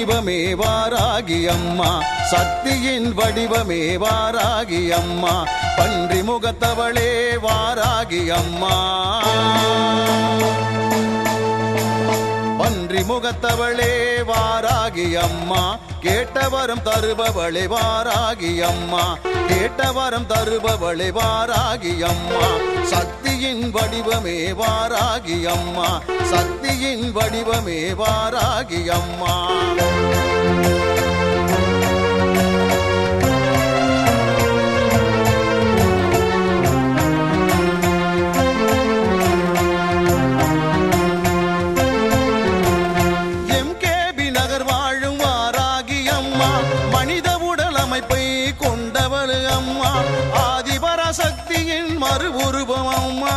வடிவமே வாராகி அம்மா, சக்தியின் வடிவமே வாராகி அம்மா, பன்றி முகத்தவளே வாராகி அம்மா, பன்றி முகத்தவளே வாராகி அம்மா, கேட்டவரம் தருபவளே வாராகி அம்மா, கேட்டவரம் தருபவளே வாராகி அம்மா, சக்தியின் வடிவமே வாராகி அம்மா, சக்தியின் வடிவமே வாராகி அம்மா. சக்தியின் மறு உருவம் அம்மா,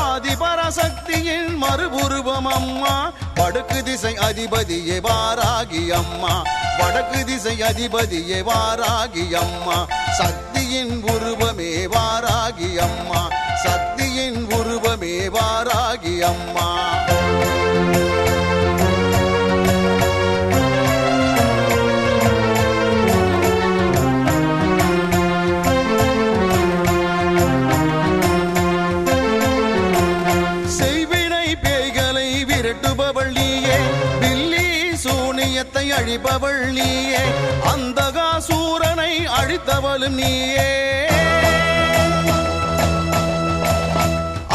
ஆதிபராசக்தியின் மறு உருவம் அம்மா, வடக்கு திசை அதிபதியே வாராகி அம்மா, வடக்கு திசை அதிபதியே வாராகி அம்மா, சக்தியின் உருவமே வாராகி அம்மா, சக்தியின் உருவமே வாராகி அம்மா. அழிப்பவள் நீயே, அந்தகாசூரனை அழித்தவளும் நீயே,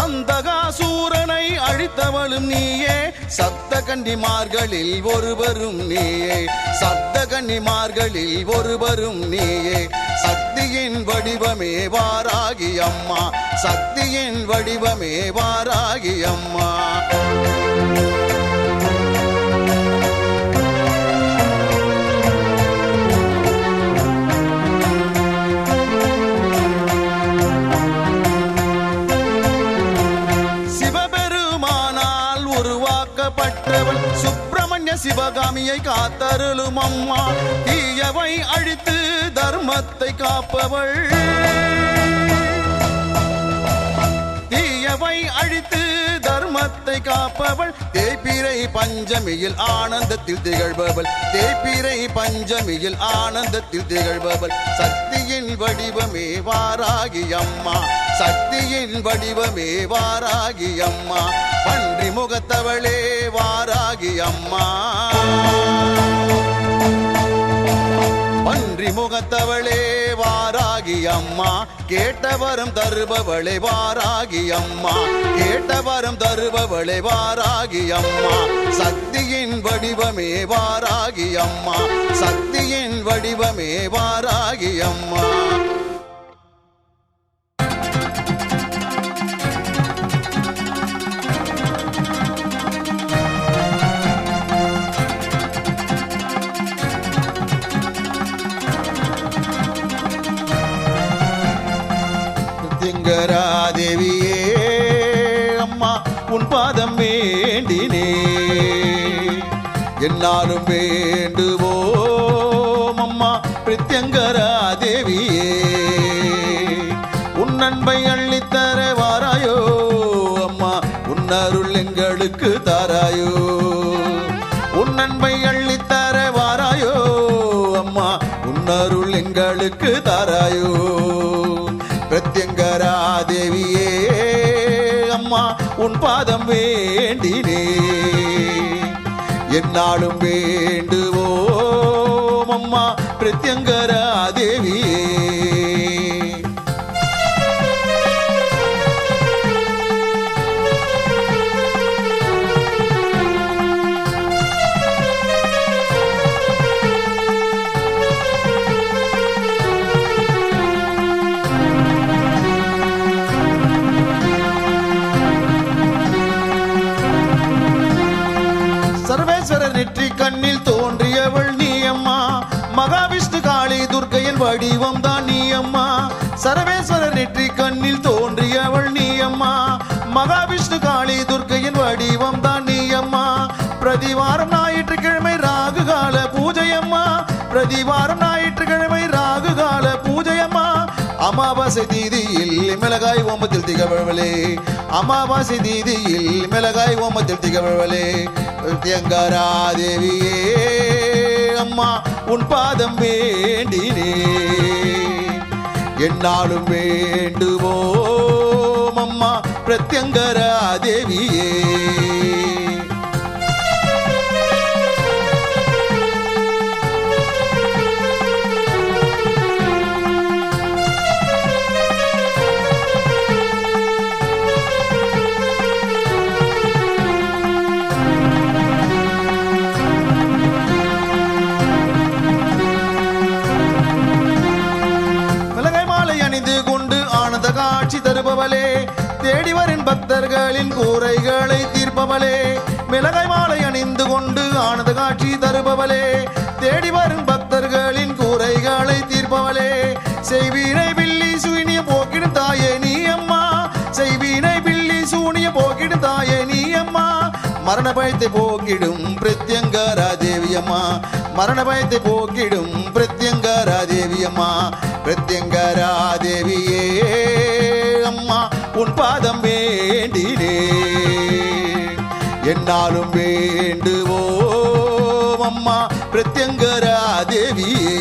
அந்தகாசூரனை அழித்தவளும் நீயே, சப்த கன்னிமார்களில் ஒருவரும் நீயே, சப்த கன்னிமார்களில் ஒருவரும் நீயே, சக்தியின் வடிவமே வாராகி அம்மா, சக்தியின் வடிவமே வாராகி அம்மா. சுப்பிரமணிய சிவகாமியை காத்தருளும் அம்மா, தீயவை அழித்து தர்மத்தை காப்பவள், தீயவை அழித்து தர்மத்தை காப்பவள், தேய்பிறை பஞ்சமியில் ஆனந்தத்தில் திகழ்பவள், தேய்பிறை பஞ்சமியில் ஆனந்தத்தில் திகழ்பவள், சக்தியின் வடிவமே வாராகி அம்மா, சக்தியின் வடிவமே வாராகி அம்மா, பன்றி முகத்தவளே வாராகி அம்மா, பன்றி முகத்தவளே வாராகி அம்மா, கேட்டவரம் தருபவளே வாராகி அம்மா, கேட்டவரம் தருபவளே வாராகி அம்மா, சக்தியின் வடிவமே வாராகி அம்மா, சக்தியின் வடிவமே வாராகி அம்மா. தேவியே அம்மா, உன் பாதம் வேண்டினே, என்னாலும் வேண்டுவோம் அம்மா, பிரத்யங்கரா தேவியே, உன் அன்பை அள்ளித்தர வாராயோ அம்மா, உன் அருள் எங்களுக்கு தாராயோ, உன் அன்பை அள்ளித்தர வாராயோ அம்மா, உன் அருள் எங்களுக்கு தாராயோ, பிரத்யங்கரா தேவியே அம்மா, உன் பாதம் வேண்டினே, என்னாலும் வேண்டுவோம் அம்மா, பிரத்யங்கரா தேவியே. நெற்றி கண்ணில் தோன்றியவள் நீ அம்மா, மகாவிஷ்ணு காளி துர்க்கையின் வடிவம் தான் நீ அம்மா, சர்வேஸ்வரர் நெற்றி கண்ணில் தோன்றியவள் நீ அம்மா, மகாவிஷ்ணு காளி துர்க்கையின் வடிவம் தான் நீ அம்மா, பிரதிவாரம் ஞாயிற்றுக்கிழமை ராகு கால பூஜையம்மா, பிரதிவாரம் ஞாயிற்றுக்கிழமை ராகு கால பூஜையம்மா, அமாவ அமாவாசை தீதியில் மிளகாய் ஓமத்தில் திகழ்வளே, அமாவாசை தீதியில் மிளகாய் ஓமத்தில் திகழ்வளே, பிரத்யங்கரா தேவியே அம்மா உன் பாதம் வேண்டினே, என்னாலும் வேண்டுவோம் அம்மா பிரத்யங்கரா தேவியே. காட்சி தருபவளே, தேடி வரும் பக்தர்களின் கூரைகளை தீர்ப்பவளே, மிளகாய் மாலை அணிந்து கொண்டு ஆனந்த காட்சி தருபவளே, தேடி வரும் பக்தர்களின் கூரைகளை தீர்ப்பவளே, செய்வீனை பில்லி சூனிய போக்கிடும் தாயே நீ அம்மா, செய்வீனை பில்லி சூனிய போக்கிடும் தாயே நீ அம்மா, மரண பயத்தை போக்கிடும் பிரத்யங்கரா தேவி அம்மா, மரண பயத்தை போக்கிடும் பிரத்யங்கரா தேவி அம்மா, பிரத்யங்கரா தேவியே அம்மா உன் பாதம் வேண்டினே, என்னாலும் வேண்டுவோம் அம்மா பிரத்யங்கரா தேவியே.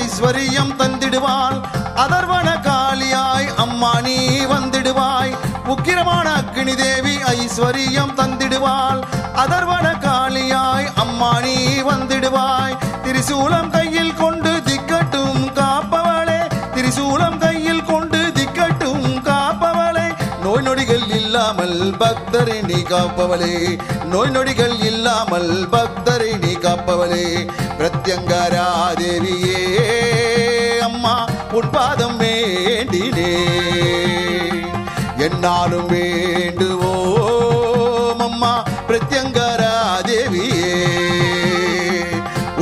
ஐஸ்வரியம் தந்திடுவாள் அதர்வன காளியாய் அம்மா நீ வந்திடுவாய், உக்கிரமான அக்னி தேவி ஐஸ்வரியம் தந்திடுவாள் அதர்வன காளியாய் அம்மா நீ வந்திடுவாய், திரிசூலம் கையில் கொண்டு திக்கட்டும் காப்பவளே, திரிசூலம் கையில் கொண்டு திக்கட்டும் காப்பவளே, நோய் நொடிகள் இல்லாமல் பக்தரை நீ காப்பவளே, நோய் நொடிகள் இல்லாமல் பக்தரை நீ காப்பவளே, பிரத்யங்கரா தேவியே அம்மா உன் பாதம் வேண்டினே, என்னாலும் வேண்டுவோம் அம்மா பிரத்யங்கரா தேவியே.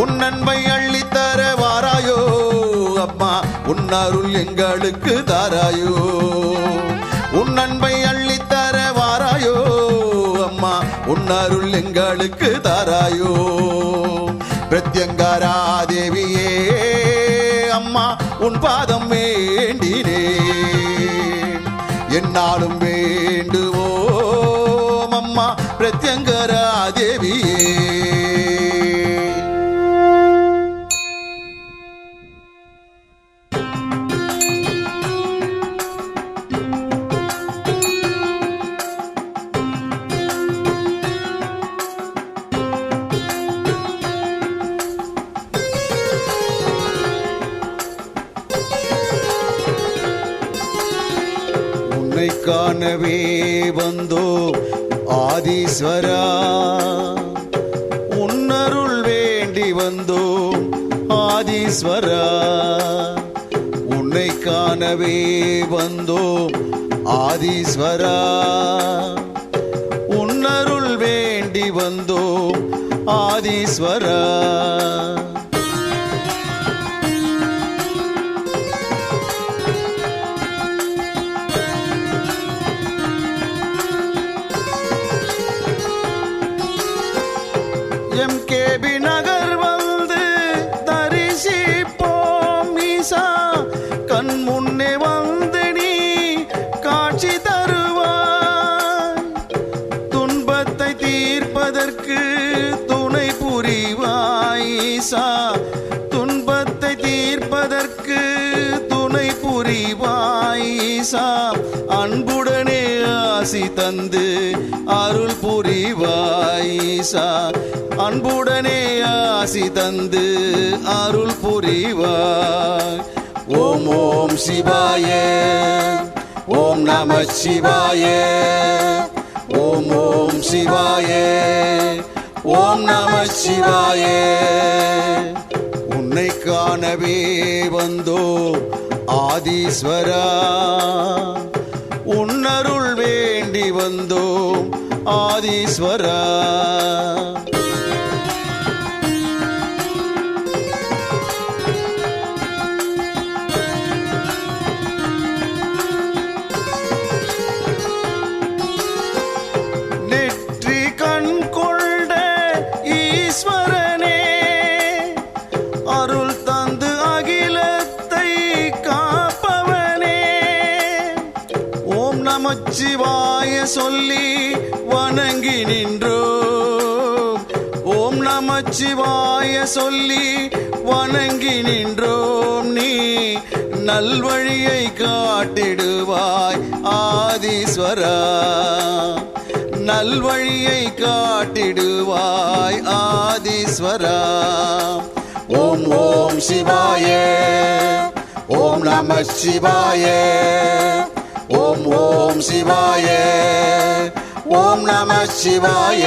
உன் நன்மை அள்ளித்தர வாராயோ அம்மா, உன் அருள் எங்களுக்கு தாராயோ, உன் நன்மை அள்ளித்தர வாராயோ அம்மா, உன் அருள் எங்களுக்கு தாராயோ, பிரத்யங்கரா தேவியே அம்மா உன் பாதம் வேண்டினே, என்னாலும் வேண்டுவோம் அம்மா பிரத்யங்கரா தேவியே. காணவே வந்தோ ஆதீஸ்வரா, உன்னருள் வேண்டி வந்தோ ஆதீஸ்வரா, உன்னை காணவே வந்தோ ஆதீஸ்வரா, உன்னருள் வேண்டி வந்தோ ஆதீஸ்வரா. எம்கேபி நகர் வந்து தரிசிப்போம் ஈசா, கண் முன்னே வந்து நீ காட்சி தருவாய், துன்பத்தை தீர்ப்பதற்கு துணை புரிவாய் ஈசா, துன்பத்தை தீர்ப்பதற்கு துணை புரிவாய் ஈசா, அன்புடனே ஆசி தந்து அருள் புரிவாய் ஈசா, அன்புடனே ஆசி தந்து அருள் புரிவாய். ஓம் ஓம் சிவாய, ஓம் நம சிவாய, ஓம் ஓம் சிவாய, ஓம் நம சிவாய. உன்னை காணவே வந்தோ ஆதீஸ்வரா, உன்னருள் வேண்டி வந்தோம் ஆதீஸ்வரா. நெற்றி கண் கொண்ட ஈஸ்வரனே, அருள் தந்து அகிலத்தை காப்பவனே, ஓம் நமச்சிவாய சொல்லி வணங்கி நின்றோம். ஓம் நமச்சிவாய சொல்லி வணங்கி நின்றோம். நீ நல்வழியை காட்டிடுவாய் ஆதீஸ்வரா, நல்வழியை காட்டிடுவாய் ஆதீஸ்வரா. ஓம் ஓம் சிவாய, ஓம் நம சிவாய, ஓம் ஓம் சிவாய, ஓம் நம சிவாய.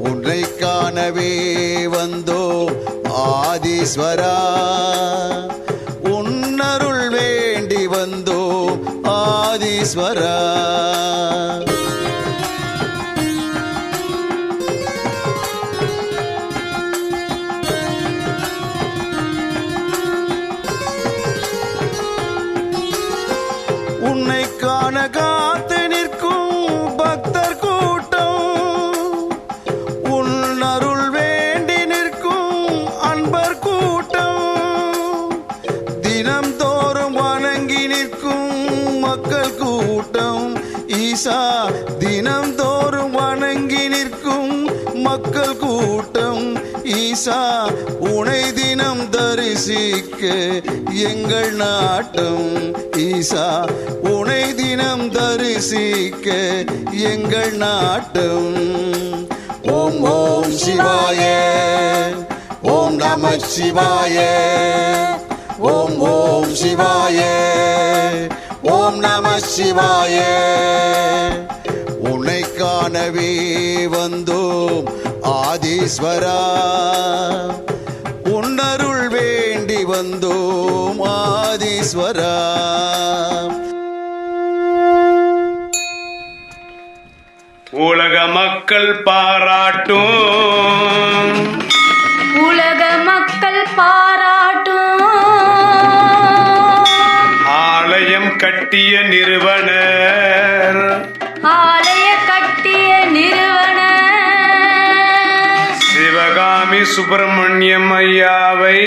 உன்னை காணவே வந்தோம் ஆதீஸ்வரா, உன்னருள் வேண்டி வந்தோம் ஆதீஸ்வரா. உன்னை காண காத்து நிற்கும் பக்தர் கூட்டம், உன் அருள் வேண்டி நிற்கும் அன்பர் கூட்டம், தினம் தோறும் வணங்கி நிற்கும் மக்கள் கூட்டம். ஈசா, தினம் தோறும் வணங்கி நிற்கும் மக்கள் கூட்டம். ஈசா, உனை தினம் தரிசிக்க எங்கள் நாட்டம். ஈசா, உனை தினம் தரிசிக்க எங்கள் நாட்டம். ஓம் ஓம் சிவாய, ஓம் நம சிவாய, ஓம் ஓம் சிவாய, ஓம் நம சிவாய. உன்னை காணவே வந்தோம் ஆதீஸ்வரா, உன்னருள் வேண்டி வந்தோம் ஆதீஸ்வரா. உலக மக்கள் பாராட்டும், உலக மக்கள் பாராட்டும், ஆலயம் கட்டிய நிறுவனர், ஆலய கட்டிய நிறுவனர் சிவகாமி சுப்பிரமணியம் ஐயாவை,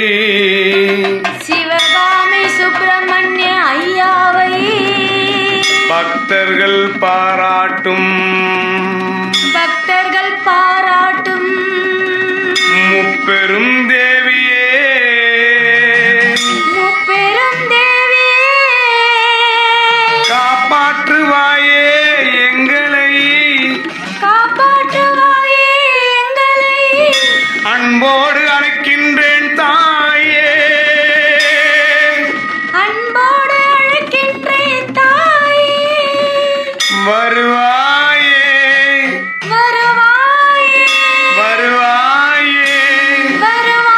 சிவகாமி சுப்பிரமணிய ஐயாவை பக்தர்கள் பாராட்டும், பக்தர்கள் பாராட்டும் முப்பெரும் தேவியே, முப்பெரும் தேவியே காப்பாற்றுவாயே எங்களை, காப்பாற்றுவாயே எங்களை, அன்போடு அழைக்கின்றேன் தாயே, அன்போடு அழைக்கின்றேன் தாயே, வருவாயே, வருவாயே, வருவாயே, வருவாயே.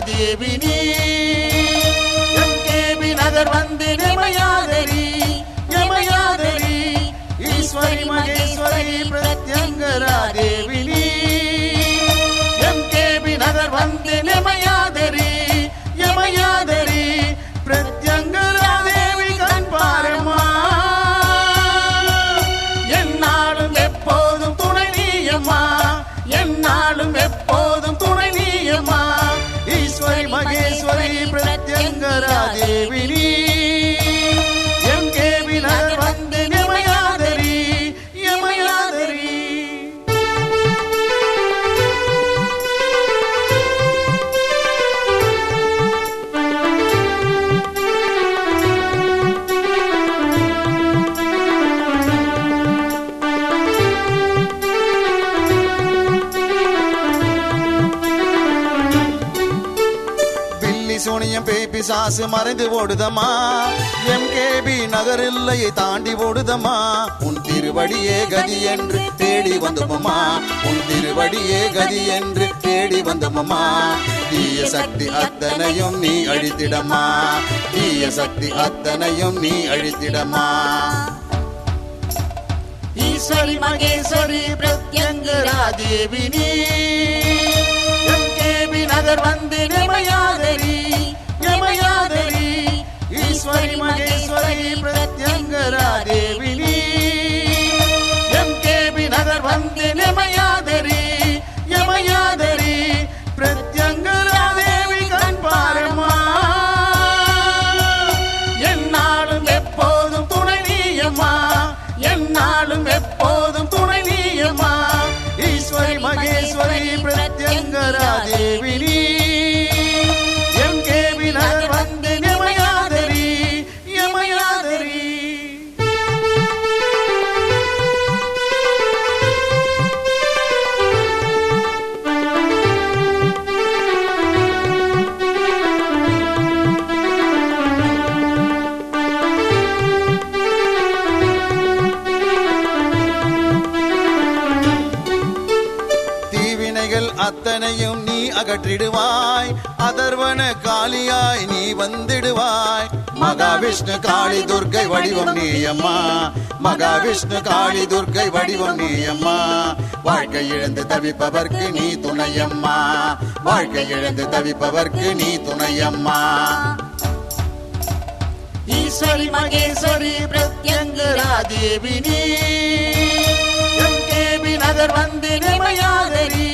தேவி நீ எம்கேபி நகர் வந்து நிமயாதரி யமயாதரி ஈஸ்வரி மகேஸ்வரி பிரத்யங்கரா தேவி நீ எம்கேபி நகர் வந்து நிமயாதரி யமயாதரி பிரத்யங்கரா தேவி கண் பாரம்மா என்னாலும் எப்போதும் துணை நீயம்மா என்னாலும் எப்போதும் துணை நீயம்மா ஈஸ்வரி மகேஸ்வரி பிரத்யங்கரா தேவி நீ எம்கேபி நகர் வந்து நிமயாதரி யமயாதரி சோனியம் பேபி சாசு மறைந்து ஓடுதம்மா எம்கேபி நகர் எல்லையை தாண்டி ஓடுதம்மா உன் திருவடியே கதி என்று தேடி வந்தோமம்மா உன் திருவடியே கதி என்று தேடி வந்தோமம்மா தீய சக்தி அத்தனையும் நீ அழித்திடம்மா தீய சக்தி அத்தனையும் நீ அழித்திடம்மா ஈஸ்வரி மகேஸ்வரி பிரத்யங்கரா தேவி நீ எம்கேபி நகர் வந்து நிமயாதரி யமயாதரி ஈஸ்வரி மகேஸ்வரி பிரத்யங்கரா தேவி நீ எம்கேபி நகர் வந்து நிமயாதரி யமயாதரி பிரத்யங்கரா தேவி கண் பாரம்மா என்னாலும் எப்போதும் துணை நீயம்மா என்னாலும் எப்போதும் துணை நீயம்மா ஈஸ்வரி மகேஸ்வரி பிரத்யங்கரா தேவி நீ எம்கேபி நகர் வந்து நிமயாதரி யமயாதரி அத்தனையும் நீ அகற்றிடுவாய் அதர்வன காளியாய் நீ வந்திடுவாய் மகாவிஷ்ணு காளி துர்க்கை வடிவம் நீயம்மா மகாவிஷ்ணு காளி துர்க்கை வடிவம் நீயம்மா வாழ்க்கை இழந்து தவிப்பவர்க்கு நீ துணையம்மா வாழ்க்கை இழந்து தவிப்பவர்க்கு நீ துணையம்மா ஈஸ்வரி மகேஸ்வரி பிரத்யங்கரா தேவி நீ எம்கேபி நகர் வந்து நிமயாதரி